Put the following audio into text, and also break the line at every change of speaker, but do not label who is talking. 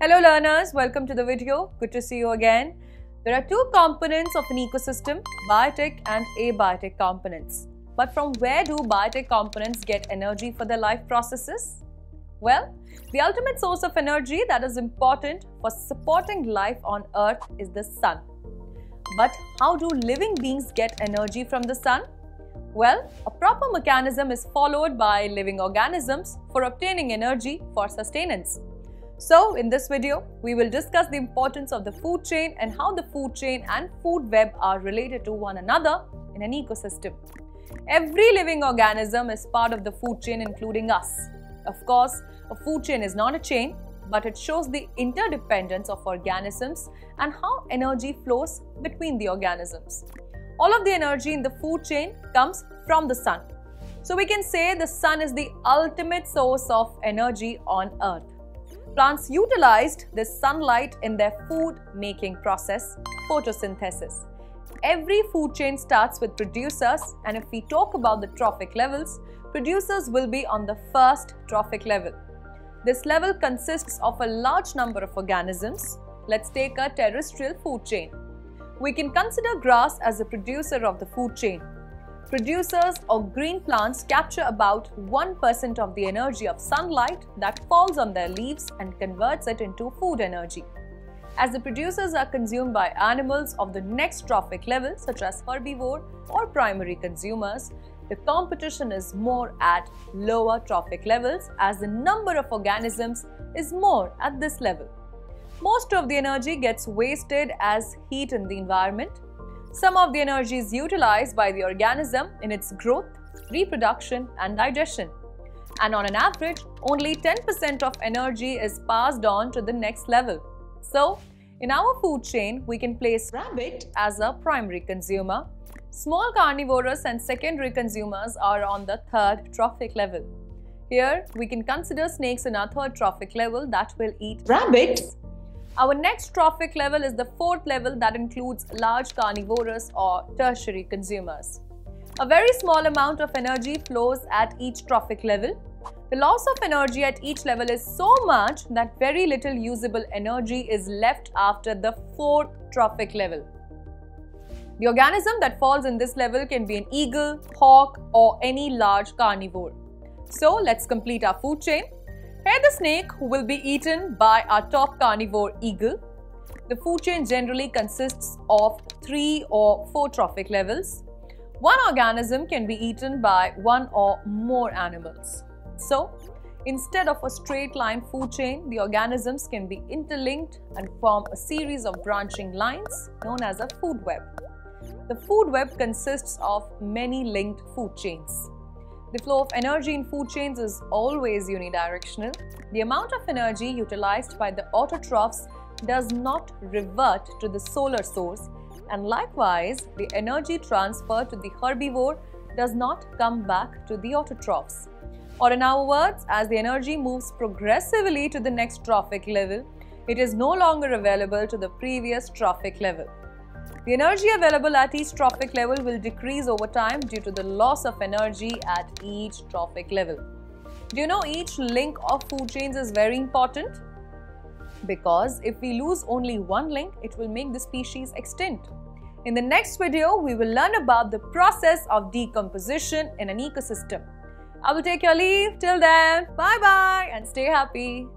Hello learners, welcome to the video. Good to see you again. There are two components of an ecosystem, biotic and abiotic components. But from where do biotic components get energy for their life processes? Well, the ultimate source of energy that is important for supporting life on Earth is the sun. But how do living beings get energy from the sun? Well, a proper mechanism is followed by living organisms for obtaining energy for sustenance. So, in this video, we will discuss the importance of the food chain and how the food chain and food web are related to one another in an ecosystem. Every living organism is part of the food chain, including us. Of course, a food chain is not a chain, but it shows the interdependence of organisms and how energy flows between the organisms. All of the energy in the food chain comes from the sun. So we can say the sun is the ultimate source of energy on Earth. Plants utilized this sunlight in their food-making process, photosynthesis. Every food chain starts with producers, and if we talk about the trophic levels, producers will be on the first trophic level. This level consists of a large number of organisms. Let's take a terrestrial food chain. We can consider grass as a producer of the food chain. Producers or green plants capture about 1% of the energy of sunlight that falls on their leaves and converts it into food energy. As the producers are consumed by animals of the next trophic level, such as herbivore or primary consumers, the competition is more at lower trophic levels as the number of organisms is more at this level. Most of the energy gets wasted as heat in the environment. Some of the energy is utilized by the organism in its growth, reproduction and digestion. And on an average, only 10% of energy is passed on to the next level. So, in our food chain, we can place rabbit as a primary consumer. Small carnivorous and secondary consumers are on the third trophic level. Here, we can consider snakes in our third trophic level that will eat rabbits. Our next trophic level is the fourth level that includes large carnivorous or tertiary consumers. A very small amount of energy flows at each trophic level. The loss of energy at each level is so much that very little usable energy is left after the fourth trophic level. The organism that falls in this level can be an eagle, hawk, or any large carnivore. So, let's complete our food chain. Here the snake will be eaten by our top carnivore eagle. The food chain generally consists of 3 or 4 trophic levels. One organism can be eaten by one or more animals. So, instead of a straight line food chain, the organisms can be interlinked and form a series of branching lines known as a food web. The food web consists of many linked food chains. The flow of energy in food chains is always unidirectional. The amount of energy utilized by the autotrophs does not revert to the solar source, and likewise, the energy transferred to the herbivore does not come back to the autotrophs. Or in other words, as the energy moves progressively to the next trophic level, it is no longer available to the previous trophic level. The energy available at each trophic level will decrease over time due to the loss of energy at each trophic level. Do you know each link of food chains is very important? Because if we lose only one link, it will make the species extinct. In the next video, we will learn about the process of decomposition in an ecosystem. I will take your leave. Till then, bye-bye and stay happy.